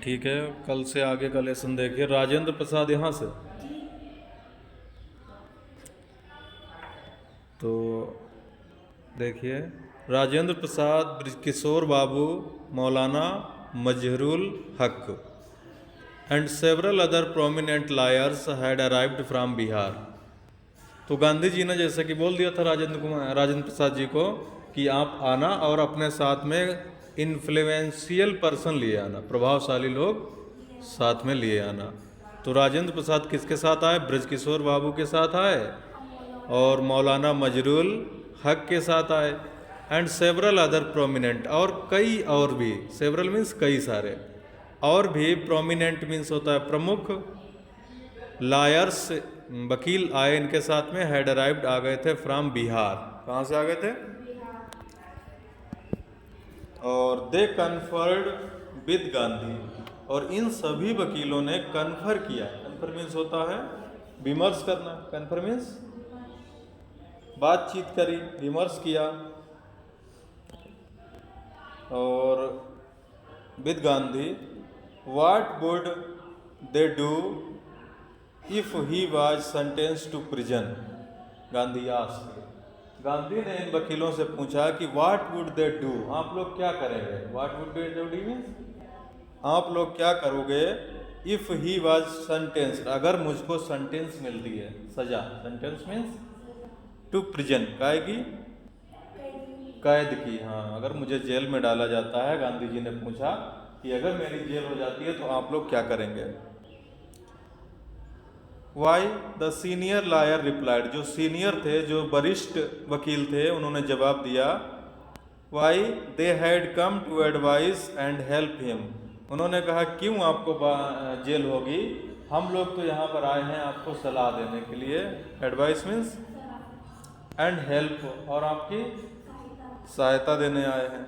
ठीक है, कल से आगे का लेसन देखिए। राजेंद्र प्रसाद यहाँ से, तो देखिए राजेंद्र प्रसाद, ब्रजकिशोर बाबू, मौलाना मजहरुल हक and several other prominent lawyers had arrived from Bihar. तो गांधी जी ने जैसे कि बोल दिया था राजेंद्र प्रसाद जी को कि आप आना और अपने साथ में इन्फ्लुएंशियल पर्सन लिए आना, प्रभावशाली लोग साथ में लिए आना। तो राजेंद्र प्रसाद किसके साथ आए? ब्रजकिशोर बाबू के साथ आए और मौलाना मजरुल हक के साथ आए एंड सेवरल अदर प्रोमिनेंट, और कई और भी, सेवरल मीन्स कई सारे, और भी प्रोमिनेंट मीन्स होता है प्रमुख, लायर्स वकील आए इनके साथ में, हैड अराइव्ड आ गए थे फ्रॉम बिहार। कहाँ से आ गए थे? और दे कन्फर्ड विद गांधी, और इन सभी वकीलों ने कन्फर किया। कन्फर मीन्स होता है विमर्श करना, कन्फर मीन्स बातचीत करी, विमर्श किया। और with Gandhi what would they do if he was sentence to prison. Gandhi asked, Gandhi ने इन वकीलों से पूछा कि व्हाट वुड दे डू, आप लोग क्या करेंगे? What would they do means आप लोग क्या करोगे? इफ ही वाज सेंटेंस, अगर मुझको सेंटेंस मिलती है, सजा, सेंटेंस मीन्स टू प्रिजन, काय की? कैद की। हाँ, अगर मुझे जेल में डाला जाता है, गांधी जी ने पूछा कि अगर मेरी जेल हो जाती है तो आप लोग क्या करेंगे? Why the senior lawyer replied, जो सीनियर थे, जो वरिष्ठ वकील थे, उन्होंने जवाब दिया, why they had come to advise and help him, उन्होंने कहा क्यों आपको जेल होगी, हम लोग तो यहाँ पर आए हैं आपको सलाह देने के लिए। एडवाइस मीन्स एंड हेल्प, और आपकी सहायता देने आए हैं।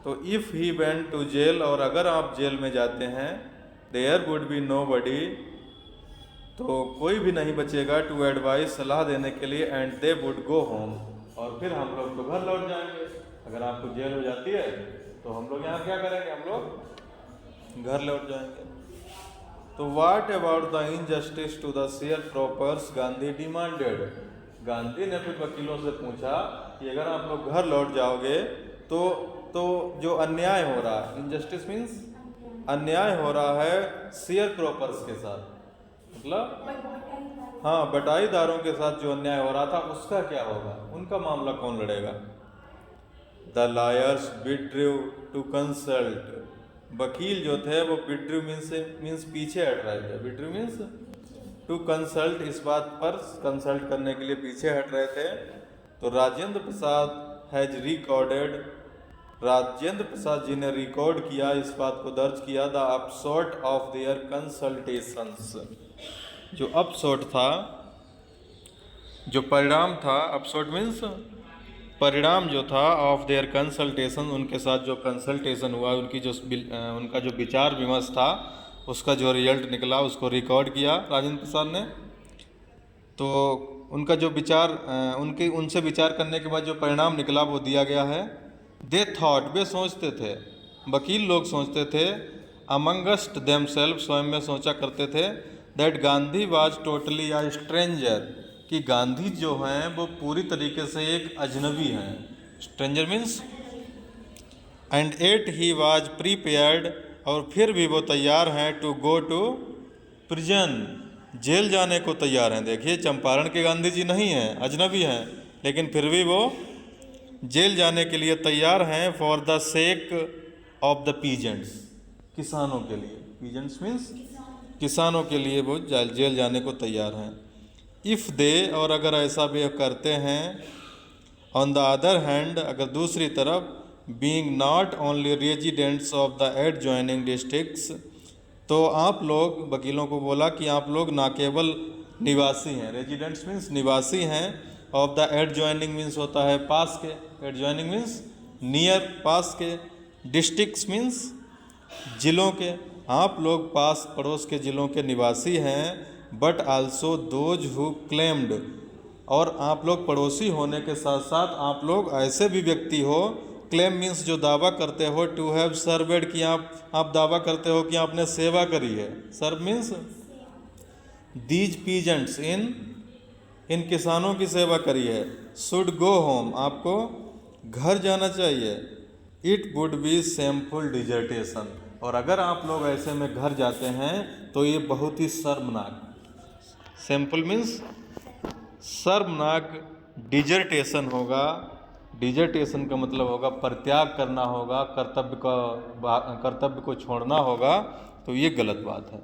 तो if he went to jail, और अगर आप जेल में जाते हैं, there would be nobody, तो कोई भी नहीं बचेगा, टू एडवाइस, सलाह देने के लिए, and they would go home, और फिर हम लोग तो घर लौट जाएंगे। अगर आपको जेल हो जाती है तो हम लोग यहाँ क्या करेंगे? हम लोग घर लौट जाएंगे। तो what about the injustice to the sharecroppers, Gandhi demanded, Gandhi ने फिर वकीलों से पूछा कि अगर आप लोग घर लौट जाओगे तो जो अन्याय हो रहा है, इनजस्टिस मीन्स अन्याय हो रहा है शेयर प्रॉपर्स के साथ, मतलब हाँ, बटाईदारों के साथ जो अन्याय हो रहा था उसका क्या होगा, उनका मामला कौन लड़ेगा? The lawyers withdrew to consult, वकील जो थे वो विड्रू मीन्स पीछे हट रहे थे, विड्रू मीन्स टू कंसल्ट, इस बात पर कंसल्ट करने के लिए पीछे हट रहे थे। तो राजेंद्र प्रसाद हैज रिकॉर्डेड, राजेंद्र प्रसाद जी ने रिकॉर्ड किया, इस बात को दर्ज किया, द अपसॉर्ट ऑफ देयर कंसल्टेशंस, जो अपसॉर्ट था, जो परिणाम था, अपसॉर्ट मीन्स परिणाम जो था, ऑफ देयर कंसल्टेशन, उनके साथ जो कंसल्टेशन हुआ, उनका जो विचार विमर्श था, उसका जो रिजल्ट निकला उसको रिकॉर्ड किया राजेंद्र प्रसाद ने। तो उनका जो विचार, उनसे विचार करने के बाद जो परिणाम निकला वो दिया गया है। दे थॉट, वे सोचते थे, वकील लोग सोचते थे, अमंगस्ट देमसेल्फ, स्वयं में सोचा करते थे, that Gandhi was totally a stranger, कि गांधी जो हैं वो पूरी तरीके से एक अजनबी हैं, stranger means, and yet he was prepared, और फिर भी वो तैयार हैं, to go to prison, jail जाने को तैयार हैं। देखिए, चंपारण के गांधी जी नहीं हैं, अजनबी हैं, लेकिन फिर भी वो जेल जाने के लिए तैयार हैं, for the sake of the peasants, किसानों के लिए, पीजेंट्स मीन्स किसानों के लिए वो जेल जाने को तैयार हैं। इफ़ दे, और अगर ऐसा वे करते हैं, ऑन द अदर हैंड, अगर दूसरी तरफ, being not only residents of the adjoining districts, तो आप लोग, वकीलों को बोला कि आप लोग ना केवल निवासी हैं, रेजिडेंट्स मीन्स निवासी हैं, ऑफ द एडजॉइनिंग मीन्स होता है पास के, एडजॉइनिंग मीन्स नियर, पास के, डिस्ट्रिक्ट्स मीन्स जिलों के, आप लोग पास पड़ोस के जिलों के निवासी हैं, but also those who claimed, और आप लोग पड़ोसी होने के साथ साथ आप लोग ऐसे भी व्यक्ति हो क्लेम मीन्स जो दावा करते हो, टू हैव सर्वेड कि आप दावा करते हो कि आपने सेवा करी है। सर्व मीन्स दीज पीजेंट्स इन किसानों की सेवा करी है। शुड गो होम आपको घर जाना चाहिए। It would be shameful dissertation, और अगर आप लोग ऐसे में घर जाते हैं तो ये बहुत ही शर्मनाक, शेमफुल मीन्स शर्मनाक डिजर्टेशन होगा। डिजर्टेशन का मतलब होगा परित्याग करना होगा, कर्तव्य को छोड़ना होगा, तो ये गलत बात है,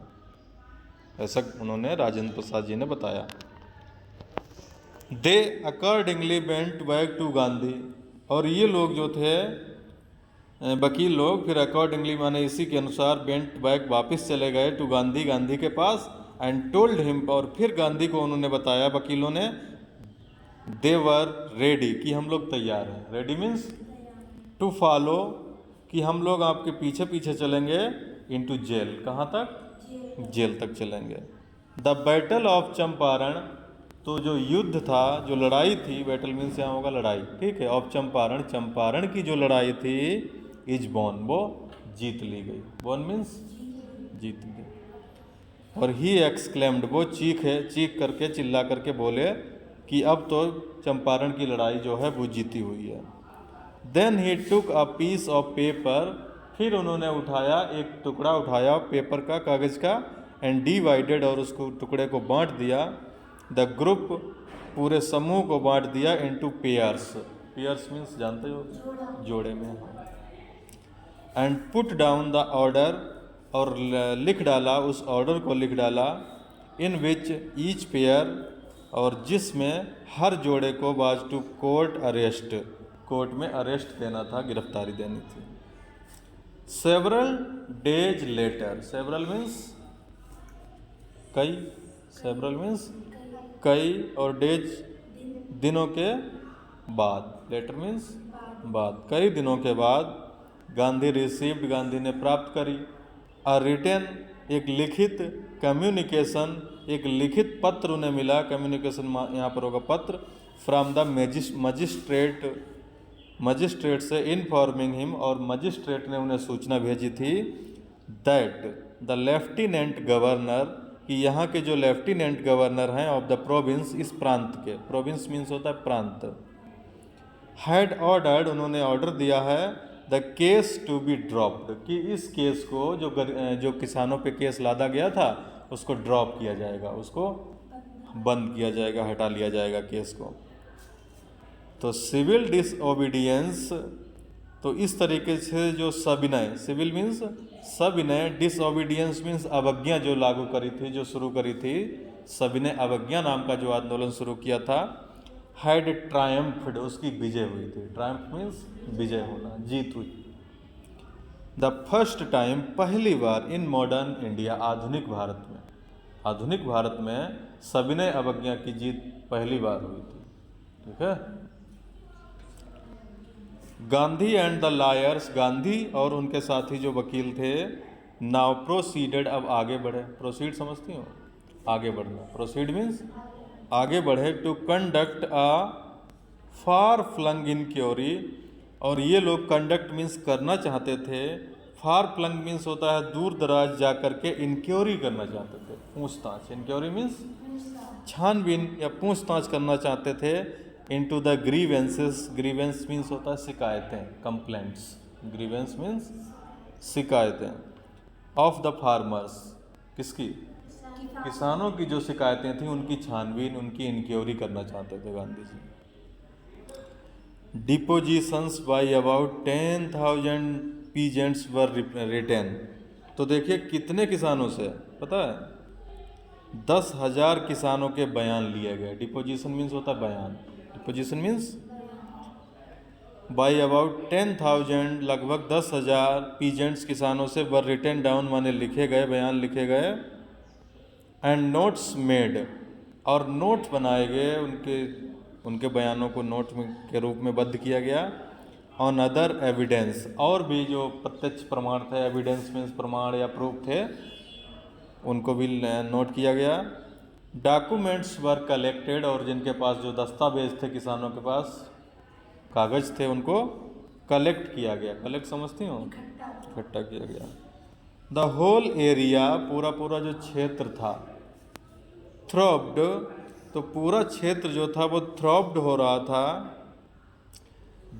ऐसा उन्होंने राजेंद्र प्रसाद जी ने बताया। They accordingly went back to Gandhi, और ये लोग जो थे वकील लोग फिर अकॉर्डिंगली माने इसी के अनुसार वेंट बैक वापस चले गए टू गांधी, गांधी के पास, एंड टोल्ड हिम, और फिर गांधी को उन्होंने बताया वकीलों ने, दे वर रेडी कि हम लोग तैयार हैं। रेडी मीन्स टू फॉलो कि हम लोग आपके पीछे पीछे चलेंगे, इनटू जेल, कहाँ तक? जेल तक चलेंगे। द बैटल ऑफ चंपारण, तो जो युद्ध था, जो लड़ाई थी, बैटल मीन्स यहाँ होगा लड़ाई, ठीक है, ऑफ चंपारण, चंपारण की जो लड़ाई थी, इज बोन, वो जीत ली गई। बोन मीन्स जीत गई। और ही एक्सक्लेम्ड, वो चीख करके चिल्ला करके बोले कि अब तो चंपारण की लड़ाई जो है वो जीती हुई है। Then he took a piece of paper, फिर उन्होंने उठाया, एक टुकड़ा उठाया पेपर का, कागज़ का, एंड डिवाइडेड, और उसको टुकड़े को बांट दिया, द ग्रुप, पूरे समूह को बांट दिया, इनटू पेयर्स, पेयर्स मीन्स जानते हो, जोड़े में, and put down the order, और लिख डाला, उस ऑर्डर को लिख डाला, इन विच ईच पेयर, और जिसमें हर जोड़े को was to court arrest, court में अरेस्ट देना था, गिरफ्तारी देनी थी। Several days later, several means कई, सेवरल मीन्स कई, और डेज दिनों के बाद, लेटर मीन्स बाद, कई दिनों के बाद, गांधी रिसीव्ड, गांधी ने प्राप्त करी, अ रिटन, एक लिखित, कम्युनिकेशन, एक लिखित पत्र उन्हें मिला, कम्युनिकेशन यहाँ पर होगा पत्र, फ्रॉम द मजिस्ट्रेट से, इन्फॉर्मिंग हिम, और मजिस्ट्रेट ने उन्हें सूचना भेजी थी, दैट द लेफ्टिनेंट गवर्नर, कि यहाँ के जो लेफ्टिनेंट गवर्नर हैं ऑफ द प्रोविंस, इस प्रांत के, प्रोविंस मीन्स होता है प्रांत, हैड ऑर्डर्ड, उन्होंने ऑर्डर दिया है, the case to be dropped, कि इस केस को जो किसानों पे केस लादा गया था उसको ड्रॉप किया जाएगा, उसको बंद किया जाएगा, हटा लिया जाएगा केस को। तो सिविल डिसओबीडियंस, तो इस तरीके से जो सविनय, सिविल मीन्स सविनय, डिसओबीडियंस मीन्स अवज्ञा जो लागू करी थी, जो शुरू करी थी, सविनय अवज्ञा नाम का जो आंदोलन शुरू किया था, हैड ट्रायम्फ्ड, उसकी विजय हुई थी, ट्रायम्फ मीन्स विजय होना, जीत हुई। द फर्स्ट टाइम, पहली बार, इन मॉडर्न इंडिया, आधुनिक भारत में, आधुनिक भारत में सविनय अवज्ञा की जीत पहली बार हुई थी, ठीक है। Gandhi and the lawyers, Gandhi और उनके साथी जो वकील थे, नाउ प्रोसीडेड, अब आगे बढ़े, प्रोसीड समझती हो, आगे बढ़ना, प्रोसीड मीन्स आगे बढ़े, to conduct a far flung inquiry, और ये लोग कंडक्ट मीन्स करना चाहते थे, फार फ्लंग मीन्स होता है दूर दराज जा करके इंक्वायरी करना चाहते थे, पूछताछ, इंक्वायरी मीन्स छानबीन या पूछताछ करना चाहते थे, into the grievances, grievance means होता है शिकायतें, कंप्लेंट्स, ग्रीवेंस मीन्स शिकायतें, ऑफ द फार्मर्स, किसकी? किसानों की जो शिकायतें थी उनकी छानबीन, उनकी इंक्वायरी करना चाहते थे Gandhi ji. Depositions by about 10,000 peasants were written, तो देखिए कितने किसानों से, पता है, 10,000 किसानों के बयान लिए गए। डिपोजिशन मीन्स होता है बयान, डिपोजिशन मीन्स बाय अबाउट 10,000, लगभग 10,000 पीजेंट्स किसानों से, वर रिटेन डाउन माने लिखे गए, बयान लिखे गए, एंड नोट्स मेड, और नोट बनाए गए, उनके बयानों को नोट में के रूप में बद्ध किया गया, ऑन अदर एविडेंस, और भी जो प्रत्यक्ष प्रमाण थे, एविडेंस मीन्स प्रमाण या प्रूफ थे, उनको भी नोट किया गया। डॉक्यूमेंट्स वर कलेक्टेड, और जिनके पास जो दस्तावेज थे, किसानों के पास कागज़ थे, उनको कलेक्ट किया गया। कलेक्ट समझती हो? इकट्ठा किया गया। द होल एरिया, पूरा पूरा जो क्षेत्र था, थ्रॉब्ड, तो पूरा क्षेत्र जो था वो थ्रॉब्ड हो रहा था,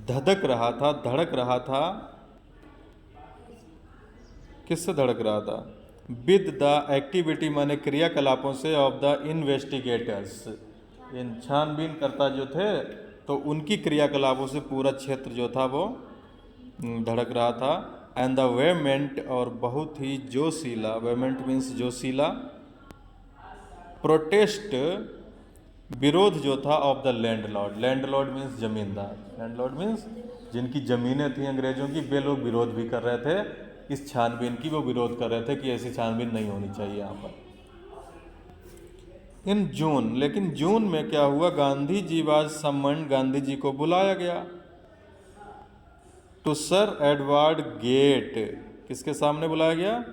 धधक रहा था, धड़क रहा था। किससे धड़क रहा था? विद द एक्टिविटी, माने क्रियाकलापों से, ऑफ द इन्वेस्टिगेटर्स, इन छानबीन करता जो थे तो उनकी क्रियाकलापों से पूरा क्षेत्र जो था वो धड़क रहा था। एंड द वेमेंट, और बहुत ही जोशीला, वेमेंट मीन्स जोशीला, प्रोटेस्ट, विरोध जो था, of the landlord. Landlord means जमींदार। लैंडलॉर्ड मीन्स जिनकी ज़मीनें थी अंग्रेज़ों की, वे लोग विरोध भी कर रहे थे इस छानबीन की। वो विरोध कर रहे थे कि ऐसी छानबीन नहीं होनी चाहिए यहाँ पर। इन जून, लेकिन जून में क्या हुआ? गांधी जी वाज सम्मन्ड, गांधी जी को बुलाया गया। टू सर एडवर्ड गेट, किसके सामने बुलाया गया?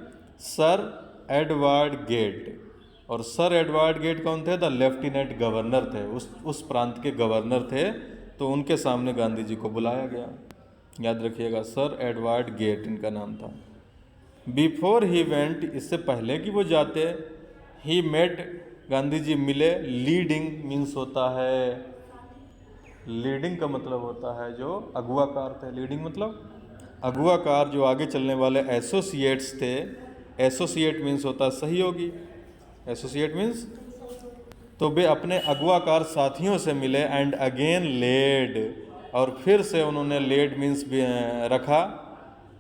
Sir Edward Gait. और सर एडवर्ड गेट कौन थे? द लेफ्टिनेंट गवर्नर थे, उस प्रांत के गवर्नर थे। तो उनके सामने गांधी जी को बुलाया गया। याद रखिएगा, सर एडवर्ड गेट इनका नाम था। बिफोर ही वेंट, इससे पहले कि वो जाते, ही मेट, गांधी जी मिले। लीडिंग मीन्स होता है, लीडिंग का मतलब होता है जो अगुवाकार थे। लीडिंग मतलब अगुवाकार, जो आगे चलने वाले एसोसिएट्स थे। एसोसिएट मीन्स होता है सहयोगी। एसोसिएट मीन्स, तो वे अपने अगुवाकार साथियों से मिले। एंड अगेन लेड, और फिर से उन्होंने, लेड मीन्स रखा,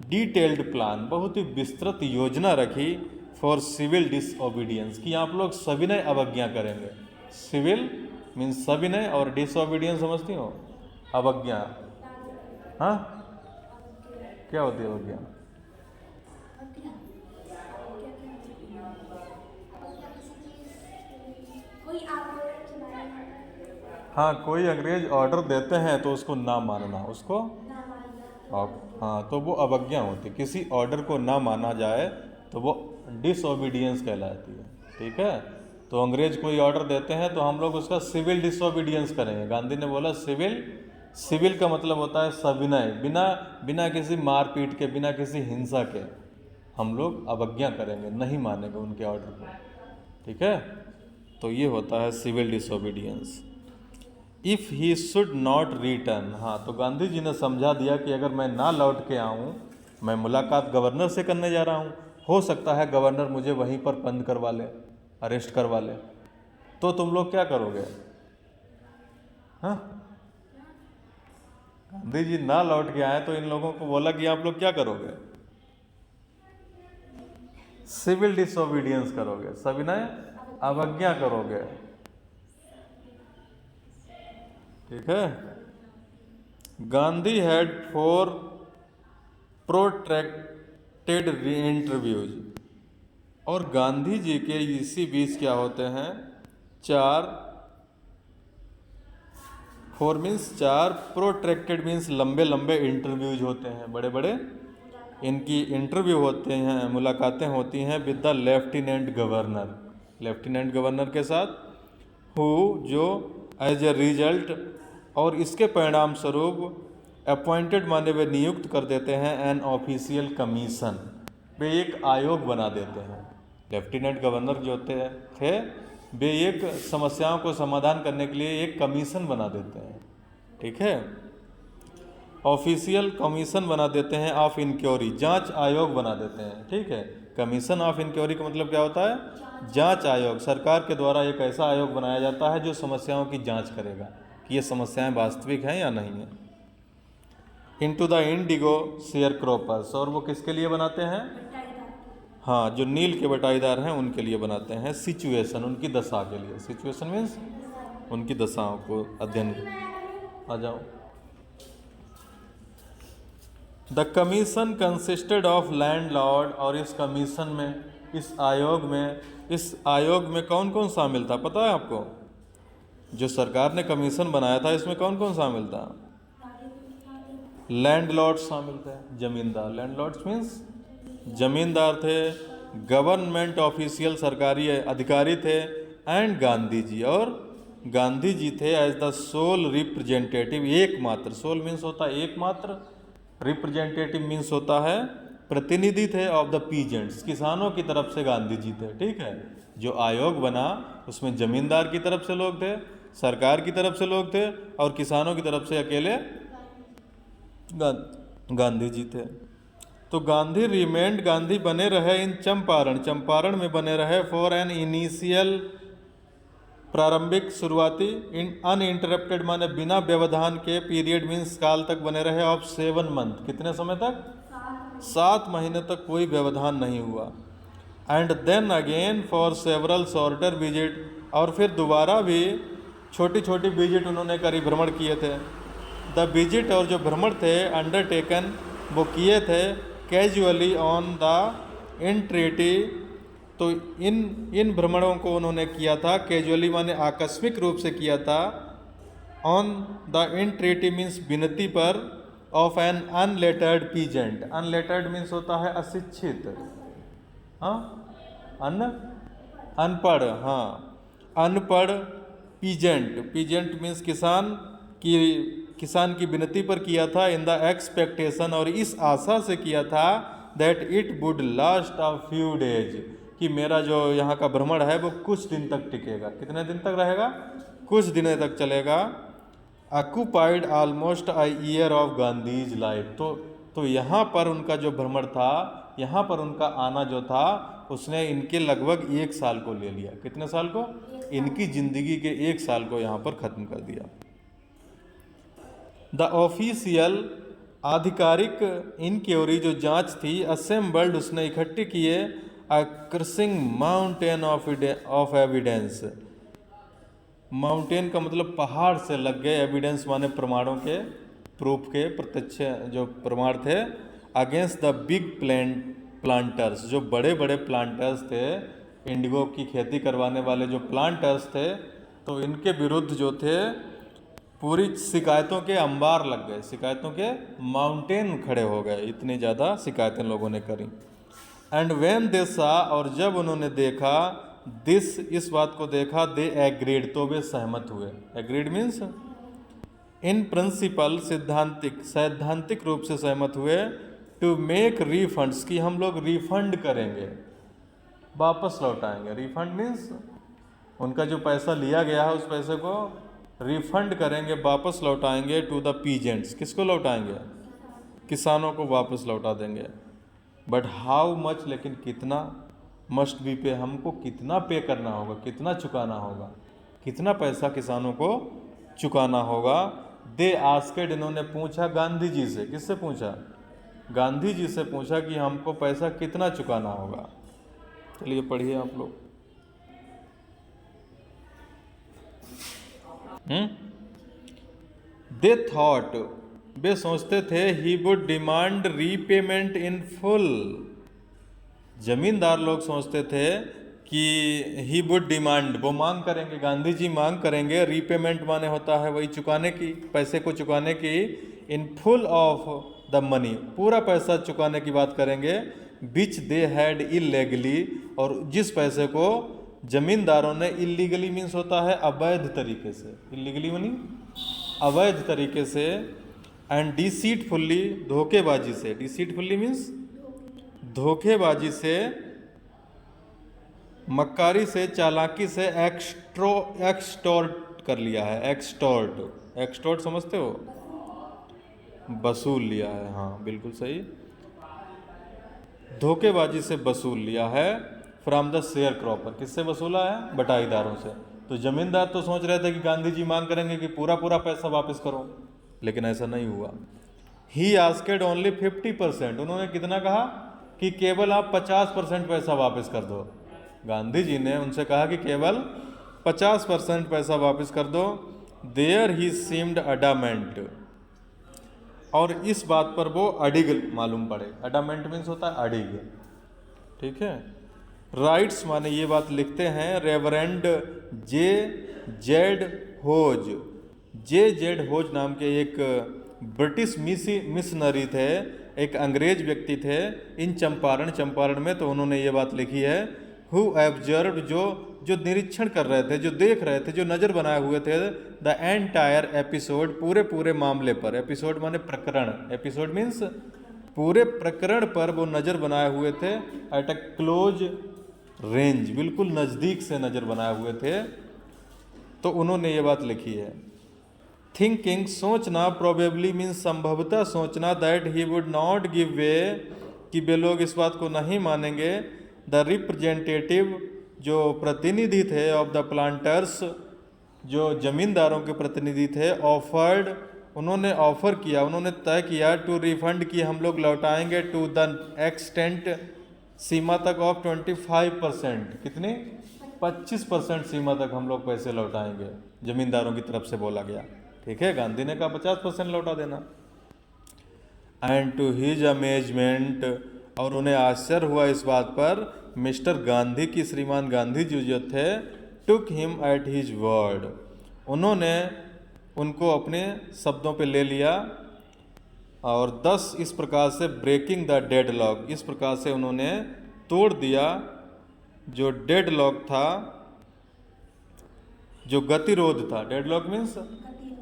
डिटेल्ड प्लान, बहुत ही विस्तृत योजना रखी, फॉर सिविल डिसओबीडियंस, कि आप लोग सविनय अवज्ञा करेंगे। सिविल मीन्स सविनय, और डिसओबीडियंस समझती हो? अवज्ञा। हाँ, क्या होती है अवज्ञा? हाँ, कोई अंग्रेज ऑर्डर देते हैं तो उसको ना मानना, उसको हाँ, तो वो अवज्ञा होती है। किसी ऑर्डर को ना माना जाए तो वो डिसओबीडियंस कहलाती है। ठीक है, तो अंग्रेज कोई ऑर्डर देते हैं तो हम लोग उसका सिविल डिसओबीडियंस करेंगे। गांधी ने बोला सिविल, सिविल का मतलब होता है सविनय, बिना किसी मारपीट के, बिना किसी हिंसा के हम लोग अवज्ञा करेंगे, नहीं मानेंगे उनके ऑर्डर को। ठीक है, तो ये होता है civil disobedience. If he should not return, हाँ, तो गांधी जी ने समझा दिया कि अगर मैं ना लौट के आऊँ, मैं मुलाकात गवर्नर से करने जा रहा हूँ, हो सकता है गवर्नर मुझे वहीं पर बंद करवा ले, अरेस्ट करवा ले, तो तुम लोग क्या करोगे? हाँ, गांधी जी ना लौट के आए तो इन लोगों को बोला कि आप लोग क्या करोगे? सिविल डिसओबीडियंस करोगे, सविनय अवज्ञा करोगे। ठीक है, गांधी हैड 4 प्रोट्रैक्टेड इंटरव्यूज, और गांधी जी के इसी बीच क्या होते हैं? 4 मीन्स 4, प्रोट्रैक्टेड मीन्स लंबे लंबे इंटरव्यूज होते हैं, बड़े बड़े इनकी इंटरव्यू होते हैं, मुलाकातें होती हैं with the lieutenant governor, lieutenant governor के साथ, हु, जो एज ए रिजल्ट, और इसके परिणाम स्वरूप अपॉइंटेड, माने वे नियुक्त कर देते हैं, एन ऑफिशियल कमीशन, वे एक आयोग बना देते हैं। लेफ्टिनेंट गवर्नर जो थे वे एक समस्याओं को समाधान करने के लिए एक कमीशन बना देते हैं। ठीक है, ऑफिशियल कमीशन बना देते हैं, ऑफ इंक्वायरी, जांच आयोग बना देते हैं। ठीक है, कमीशन ऑफ इंक्वायरी का मतलब क्या होता है? जांच आयोग। सरकार के द्वारा एक ऐसा आयोग बनाया जाता है जो समस्याओं की जांच करेगा कि ये समस्याएं वास्तविक हैं या नहीं हैं। Into the Indigo share croppers, और वो किसके लिए बनाते हैं? हाँ, जो नील के बटाईदार हैं उनके लिए बनाते हैं। सिचुएशन, उनकी दशा के लिए। सिचुएशन मीन्स उनकी दशाओं को अध्ययन। आ जाओ। The commission consisted of landlord, और इस कमीशन में, इस आयोग में कौन कौन शामिल था पता है आपको? जो सरकार ने कमीशन बनाया था इसमें कौन कौन शामिल था? लैंडलॉर्ड शामिल थे, जमींदार। लैंडलॉर्ड्स मीन्स जमींदार थे, गवर्नमेंट ऑफिशियल सरकारी अधिकारी थे, एंड गांधी जी, और गांधी जी थे एज द सोल रिप्रेजेंटेटिव, एकमात्र। सोल मीन्स होता है एकमात्र, रिप्रेजेंटेटिव मीन्स होता है प्रतिनिधि थे ऑफ द पीजेंट्स, किसानों की तरफ से गांधी जी थे। ठीक है, जो आयोग बना उसमें जमींदार की तरफ से लोग थे, सरकार की तरफ से लोग थे और किसानों की तरफ से अकेले गांधी जी थे। तो गांधी रिमेंड, गांधी बने रहे इन चंपारण, चंपारण में बने रहे फॉर एन इनिशियल, प्रारंभिक शुरुआती, अनइंटरप्टेड माने बिना व्यवधान के, पीरियड मीन्स काल तक बने रहे ऑफ 7 मंथ, कितने समय तक? 7 महीने तक कोई व्यवधान नहीं हुआ। And then again for several shorter visit, और फिर दोबारा भी छोटी छोटी विजिट उन्होंने करी, भ्रमण किए थे। द विजिट, और जो भ्रमण थे अंडरटेकन वो किए थे कैजुअली ऑन द इंट्रेटी, तो इन भ्रमणों को उन्होंने किया था कैजुअली माने आकस्मिक रूप से किया था, ऑन द इंट्रेटी मीन्स विनती पर, of an unlettered peasant, unlettered means होता है अशिक्षित, हाँ अनपढ़, हाँ अनपढ़ पीजेंट, पीजेंट मीन्स किसान की विनती पर किया था, इन द एक्सपेक्टेशन, और इस आशा से किया था that it would last a few days, कि मेरा जो यहाँ का भ्रमण है वो कुछ दिन तक टिकेगा। कितने दिन तक रहेगा? कुछ दिनों तक चलेगा। Occupied almost a year of Gandhi's life, तो यहाँ पर उनका जो भ्रमण था, यहाँ पर उनका आना जो था, उसने इनके लगभग 1 साल को ले लिया। कितने साल को? इनकी जिंदगी के 1 साल को यहाँ पर ख़त्म कर दिया। द ऑफिशियल, आधिकारिक इंक्वायरी जो जांच थी, असेंबल्ड, उसने इकट्ठे किए a crushing mountain of evidence, mountain का मतलब पहाड़ से लग गए, एविडेंस माने प्रमाणों के, प्रूफ के, प्रत्यक्ष जो प्रमाण थे, अगेंस्ट द बिग प्लांटर्स, जो बड़े बड़े प्लांटर्स थे, इंडिगो की खेती करवाने वाले जो प्लांटर्स थे, तो इनके विरुद्ध जो थे पूरी शिकायतों के अंबार लग गए, शिकायतों के माउंटेन खड़े हो गए, इतनी ज़्यादा शिकायतें लोगों ने करी। एंड व्हेन दे सा, और जब उन्होंने देखा, दिस, इस बात को देखा, दे एग्रीड, तो वे सहमत हुए। एग्रीड मीन्स इन प्रिंसिपल, सैद्धांतिक रूप से सहमत हुए, टू मेक रिफंड्स, कि हम लोग रिफंड करेंगे, वापस लौटाएंगे। रिफंड मीन्स उनका जो पैसा लिया गया है उस पैसे को रिफंड करेंगे, वापस लौटाएंगे, टू द पीजेंट्स, किसको लौटाएंगे? किसानों को वापस लौटा देंगे। बट हाउ मच, लेकिन कितना, मस्ट बी पे, हमको कितना पे करना होगा, कितना चुकाना होगा, कितना पैसा किसानों को चुकाना होगा। दे आस्केड, इन्होंने पूछा गांधी जी से, किससे पूछा? गांधी जी से पूछा कि हमको पैसा कितना चुकाना होगा। चलिए पढ़िए आप लोग। दे थॉट, वे सोचते थे, he would demand repayment in full, जमींदार लोग सोचते थे कि ही वुड डिमांड, वो मांग करेंगे, गांधी जी मांग करेंगे, रीपेमेंट माने होता है वही चुकाने की, पैसे को चुकाने की, in full of the money, पूरा पैसा चुकाने की बात करेंगे, विच दे हैड इलीगली, और जिस पैसे को जमींदारों ने इलीगली मीन्स होता है अवैध तरीके से, इलीगली मनी अवैध तरीके से, एंड डिसीटफुल्ली, धोखेबाजी से, डिसीटफुल्ली मीन्स धोखेबाजी से, मक्कारी से, चालाकी से, एक्सटॉर्ट कर लिया है। एक्सटॉर्ट, एक्सटॉर्ट समझते हो? वसूल लिया है, हाँ बिल्कुल सही, धोखेबाजी से वसूल लिया है। फ्रॉम द शेयर क्रॉपर, किससे वसूला है? बटाईदारों से। तो जमींदार तो सोच रहे थे कि गांधी जी मांग करेंगे कि पूरा पैसा वापस करो, लेकिन ऐसा नहीं हुआ। ही आस्केड ओनली 50%, उन्होंने कितना कहा? कि केवल आप 50% पैसा वापस कर दो। गांधी जी ने उनसे कहा कि केवल 50% पैसा वापस कर दो। देयर ही सीम्ड अडामेंट, और इस बात पर वो अडिग मालूम पड़े। अडामेंट मीन्स होता है अडिग, ठीक है। राइट्स माने ये बात लिखते हैं रेवरेंड J.Z. होज, J.Z. होज नाम के एक ब्रिटिश मिशनरी थे, एक अंग्रेज व्यक्ति थे इन चंपारण में, तो उन्होंने ये बात लिखी है, हु ऑब्जर्व जो निरीक्षण कर रहे थे, जो देख रहे थे, जो नज़र बनाए हुए थे द एंटायर एपिसोड, पूरे मामले पर। एपिसोड माने प्रकरण, एपिसोड मीन्स पूरे प्रकरण पर वो नज़र बनाए हुए थे। एट अ क्लोज रेंज, बिल्कुल नज़दीक से नज़र बनाए हुए थे। तो उन्होंने ये बात लिखी है, थिंकिंग सोचना, प्रोबेबली मीन्स संभवतः सोचना, that he would not give way, कि वे लोग इस बात को नहीं मानेंगे। द रिप्रेजेंटेटिव, जो प्रतिनिधि थे, ऑफ द प्लांटर्स, जो जमींदारों के प्रतिनिधि थे, ऑफर्ड, उन्होंने ऑफर किया, उन्होंने तय किया, टू रिफंड, कि हम लोग लौटाएंगे, टू द एक्सटेंट, सीमा तक, ऑफ 25%, कितनी 25% सीमा तक हम लोग पैसे लौटाएंगे, जमींदारों की तरफ से बोला गया। ठीक है, गांधी ने कहा 50% लौटा देना। एंड टू हिज अमेजमेंट, और उन्हें आश्चर्य हुआ इस बात पर, मिस्टर गांधी की, श्रीमान गांधी जी जो थे, took him at his word, उन्होंने उनको अपने शब्दों पे ले लिया। और 10 इस प्रकार से ब्रेकिंग द डेडलॉक, इस प्रकार से उन्होंने तोड़ दिया जो डेडलॉक था, जो गतिरोध था। डेडलॉक मीन्स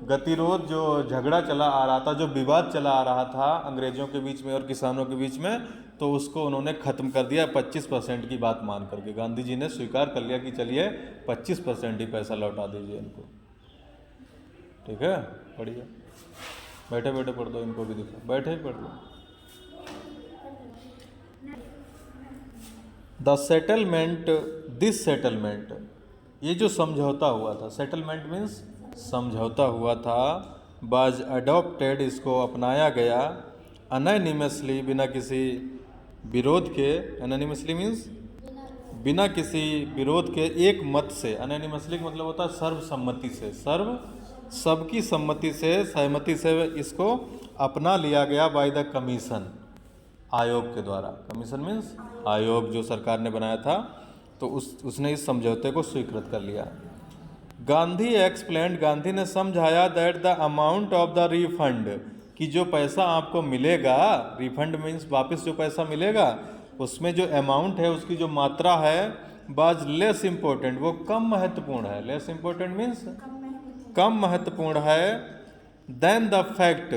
गतिरोध, जो झगड़ा चला आ रहा था, जो विवाद चला आ रहा था अंग्रेजों के बीच में और किसानों के बीच में, तो उसको उन्होंने ख़त्म कर दिया 25% की बात मान करके। गांधी जी ने स्वीकार कर लिया कि चलिए 25% ही पैसा लौटा दीजिए इनको। ठीक है, पढ़िए, बैठे बैठे पढ़ दो, इनको भी दिखा, बैठे ही पढ़ दो। द सेटलमेंट, दिस सेटलमेंट, ये जो समझौता हुआ था, सेटलमेंट मीन्स समझौता हुआ था, बाज अडॉप्टेड, इसको अपनाया गया, अनैनिमसली, बिना किसी विरोध के, अनैनिमसली मीन्स बिना किसी विरोध के, एक मत से। अनैनिमसली का मतलब होता है सर्वसम्मति से, सबकी सम्मति से, सहमति से इसको अपना लिया गया, बाय द कमीशन, आयोग के द्वारा। कमीशन मीन्स आयोग जो सरकार ने बनाया था, तो उसने इस समझौते को स्वीकृत कर लिया। गांधी एक्सप्लेन्ड, गांधी ने समझाया, that the amount of the refund, कि जो पैसा आपको मिलेगा, रिफंड मीन्स वापस जो पैसा मिलेगा, उसमें जो अमाउंट है, उसकी जो मात्रा है, बाज लेस इम्पोर्टेंट, वो कम महत्वपूर्ण है। लेस इम्पोर्टेंट मीन्स कम महत्वपूर्ण है, देन द फैक्ट,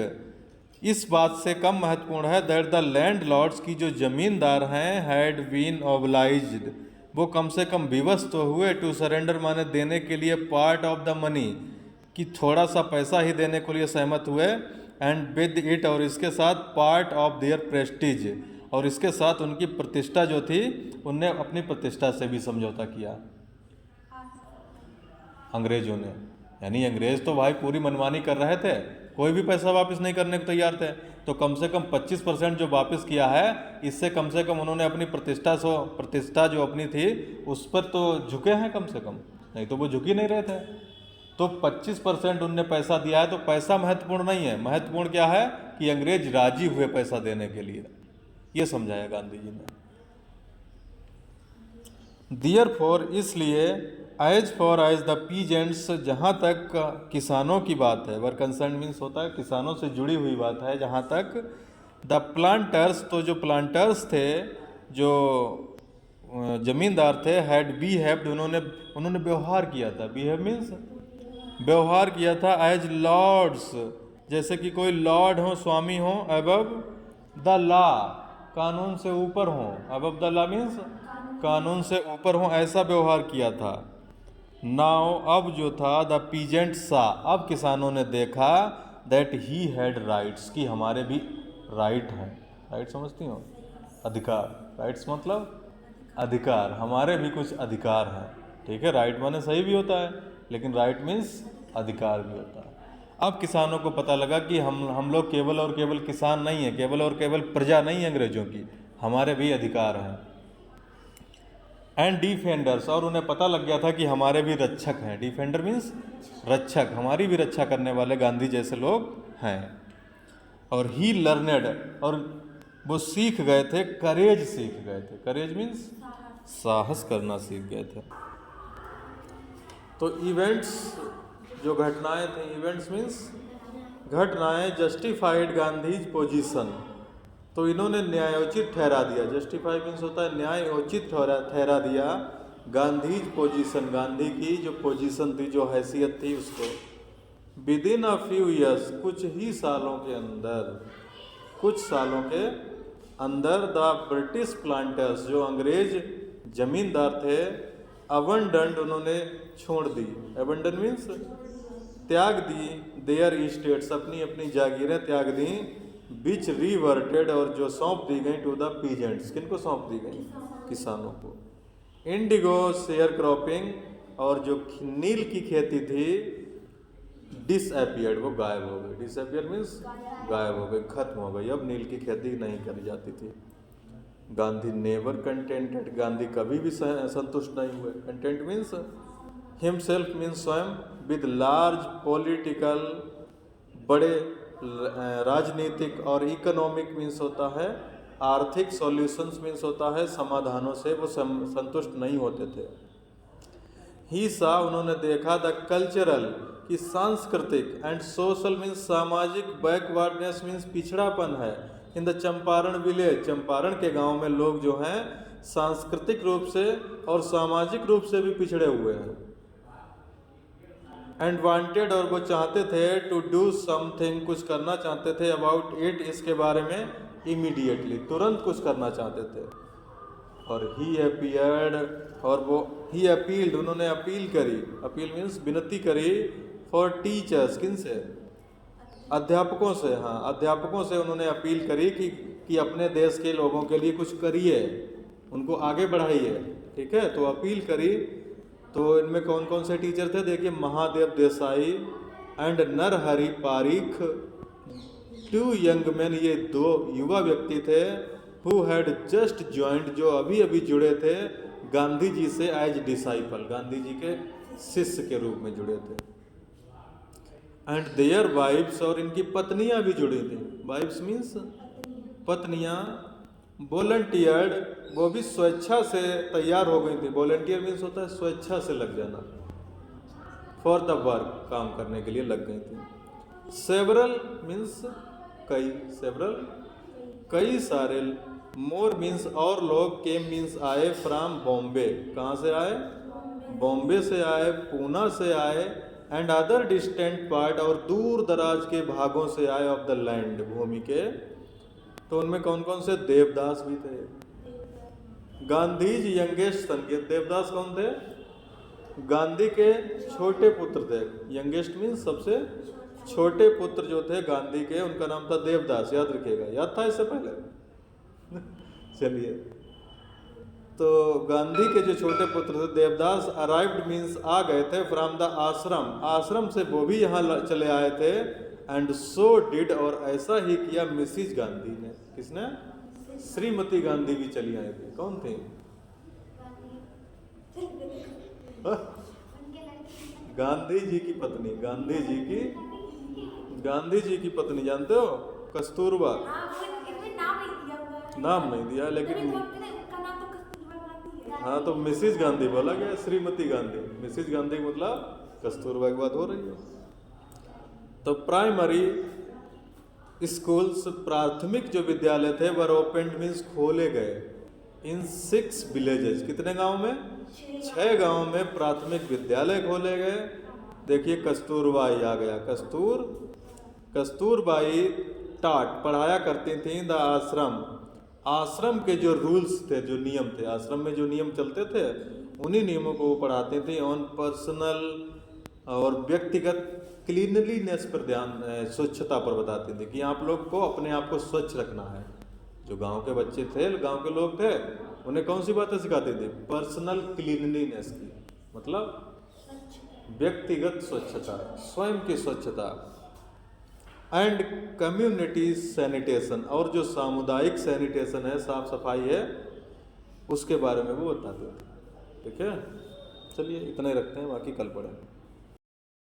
इस बात से कम महत्वपूर्ण है, दैट द लैंड लॉर्ड्स, की जो जमींदार हैं, हैड बीन ऑब्लाइज्ड, वो कम से कम विवश तो हुए, टू सरेंडर माने देने के लिए, पार्ट ऑफ द मनी, कि थोड़ा सा पैसा ही देने के लिए सहमत हुए, एंड विद इट, और इसके साथ, पार्ट ऑफ देयर प्रेस्टीज, और इसके साथ उनकी प्रतिष्ठा जो थी, उनने अपनी प्रतिष्ठा से भी समझौता किया अंग्रेजों ने। यानी अंग्रेज तो भाई पूरी मनमानी कर रहे थे, कोई भी पैसा वापस नहीं करने को तैयार थे, तो कम से कम 25% जो वापस किया है, इससे कम से कम उन्होंने अपनी प्रतिष्ठा जो अपनी थी उस पर तो झुके हैं कम से कम, नहीं तो वो झुक ही नहीं रहे थे। तो 25% उनने पैसा दिया है, तो पैसा महत्वपूर्ण नहीं है, महत्वपूर्ण क्या है कि अंग्रेज राजी हुए पैसा देने के लिए, ये समझाया गांधी जी ने। देयरफॉर, इसलिए, as far as the peasants, जहाँ तक किसानों की बात है, वर कंसर्न मीन्स होता है किसानों से जुड़ी हुई बात है, जहाँ तक, द प्लांटर्स, तो जो प्लांटर्स थे, जो जमींदार थे, हैड बिहेव्ड, उन्होंने व्यवहार किया था, बिहेव मीन्स व्यवहार किया था, एज लॉर्ड्स, जैसे कि कोई लॉर्ड हो, स्वामी हो, अबव द लॉ, कानून से ऊपर हो, अबव द लॉ मीन्स कानून से ऊपर हो, ऐसा व्यवहार किया था। नाउ, अब जो था, द पीजेंट सा, अब किसानों ने देखा, दैट ही हैड राइट्स, कि हमारे भी राइट हैं। राइट समझती हो, अधिकार, राइट्स मतलब अधिकार, हमारे भी कुछ अधिकार हैं। ठीक है, राइट माने सही भी होता है, लेकिन राइट मीन्स अधिकार भी होता है। अब किसानों को पता लगा कि हम लोग केवल और केवल किसान नहीं हैं, केवल और केवल प्रजा नहीं है अंग्रेजों की, हमारे भी अधिकार हैं। एंड डिफेंडर्स, और उन्हें पता लग गया था कि हमारे भी रक्षक हैं। डिफेंडर मीन्स रक्षक, हमारी भी रक्षा करने वाले गांधी जैसे लोग हैं। और ही लर्नेड, और वो सीख गए थे, करेज सीख गए थे, करेज मीन्स साहस करना सीख गए थे। तो इवेंट्स, जो घटनाएं थी, इवेंट्स मीन्स घटनाएं, जस्टिफाइड गांधीज पोजीशन, तो इन्होंने न्यायोचित ठहरा दिया, जस्टिफाई मीन्स होता है न्यायोचित ठहरा दिया गांधीज पोजीशन, गांधी की जो पोजीशन थी, जो हैसियत थी उसको। With in a few years, कुछ ही सालों के अंदर, कुछ सालों के अंदर द ब्रिटिश प्लांटर्स, जो अंग्रेज जमींदार थे, अबंडन्ड, उन्होंने छोड़ दी, अबंडन मीन्स त्याग दी, देयर इस्टेट्स, अपनी अपनी जागीरें त्याग दी, विच रिवर्टेड, और जो सौंप दी गई टू द पीजेंट्स, किनको सौंप दी गई, किसानों को। इंडिगो शेयर क्रॉपिंग, और जो नील की खेती थी, डिसअपियर्ड, वो गायब हो गई, डिसअपियर मीन्स गायब हो गई, खत्म हो गई, अब नील की खेती नहीं करी जाती थी। गांधी नेवर कंटेंटेड, गांधी कभी भी संतुष्ट नहीं हुए, कंटेंट मीन्स हिमसेल्फ मीन्स स्वयं, विद लार्ज पॉलिटिकल, बड़े राजनीतिक, और इकोनॉमिक मीन्स होता है आर्थिक, सॉल्यूशंस मीन्स होता है समाधानों से वो संतुष्ट नहीं होते थे। ही सा, उन्होंने देखा द कल्चरल, कि सांस्कृतिक, एंड सोशल मीन्स सामाजिक, बैकवर्डनेस मीन्स पिछड़ापन है, in the Champaran village, Champaran के गांव में लोग जो हैं सांस्कृतिक रूप से और सामाजिक रूप से भी पिछड़े हुए हैं। एंड वांटेड, और वो चाहते थे टू डू समथिंग, कुछ करना चाहते थे, अबाउट इट, इसके बारे में, इमीडिएटली, तुरंत कुछ करना चाहते थे। और ही अपीयर्ड, और वो ही अपील्ड, उन्होंने अपील करी, अपील मीन्स विनती करी, फॉर टीचर्स, किन से, अध्यापकों से, हाँ अध्यापकों से उन्होंने अपील करी कि अपने देश के लोगों के लिए कुछ करिए, उनको आगे बढ़ाइए, ठीक है। तो अपील करी, तो इनमें कौन कौन से टीचर थे, देखिए, Mahadev Desai and Narhari Parikh, 2 young man, ये 2 युवा व्यक्ति थे, हु हैड जस्ट ज्वाइंड, जो अभी अभी जुड़े थे गांधी जी से एज डिसाइपल, गांधी जी के शिष्य के रूप में जुड़े थे। एंड देयर वाइफ्स, और इनकी पत्नियां भी जुड़ी थी, वाइफ्स मीन्स पत्नियां, वॉलंटियर्ड, वो भी स्वेच्छा से तैयार हो गई थी, वॉलंटियर मीन्स होता है स्वेच्छा से लग जाना, फॉर द वर्क, काम करने के लिए लग गई थी। सेवरल मीन्स कई, सेवरल कई सारे, मोर मीन्स और लोग, केम मीन्स आए, फ्रॉम बॉम्बे, कहाँ से आए, बॉम्बे से आए, पूना से आए, एंड अदर डिस्टेंट पार्ट, और दूर दराज के भागों से आए, ऑफ द लैंड, भूमि के। तो उनमें कौन कौन से, देवदास भी थे, गांधीज यंगेस्ट सन, देवदास कौन थे, गांधी के छोटे पुत्र थे, यंगेस्ट मीन्स सबसे छोटे पुत्र जो थे गांधी के, उनका नाम था देवदास, याद रखिएगा, याद था इससे पहले चलिए, तो गांधी के जो छोटे पुत्र थे देवदास, अराइव्ड मीन्स आ गए थे, फ्रॉम द आश्रम, आश्रम से वो भी यहाँ चले आए थे, एंड सो डिड, और ऐसा ही किया मिसिज गांधी ने, किसने, श्रीमती गांधी भी चली आई थी, कौन थी, गांधी जी की पत्नी, गांधी जी की पत्नी जानते हो, कस्तूरबा, नाम नहीं दिया लेकिन, हाँ तो मिसिज गांधी बोला गया, श्रीमती गांधी, मिसिज गांधी मतलब कस्तूरबा की बात हो रही है। तो प्राइमरी स्कूल्स, प्राथमिक जो विद्यालय थे, वर ओपन मीन्स खोले गए, इन 6 विलेजेस, कितने गांव में, 6 गांव में प्राथमिक विद्यालय खोले गए। देखिए कस्तूरबाई आ गया, कस्तूरबाई टाट, पढ़ाया करती थी, द आश्रम, आश्रम के जो रूल्स थे, जो नियम थे, आश्रम में जो नियम चलते थे, उन्हीं नियमों को वो पढ़ाती थी, ऑन पर्सनल और व्यक्तिगत क्लीनलीनेस पर ध्यान, स्वच्छता पर बताती थी कि आप लोग को अपने आप को स्वच्छ रखना है। जो गांव के बच्चे थे, गांव के लोग थे, उन्हें कौन सी बातें सिखाती थी, पर्सनल क्लीनलीनेस की, मतलब व्यक्तिगत स्वच्छता, स्वयं की स्वच्छता, एंड कम्युनिटी सैनिटेशन, और जो सामुदायिक सैनिटेशन है, साफ सफाई है, उसके बारे में वो बताते थे। ठीक है, चलिए इतना ही रखते हैं, बाकी कल पढ़ेंगे।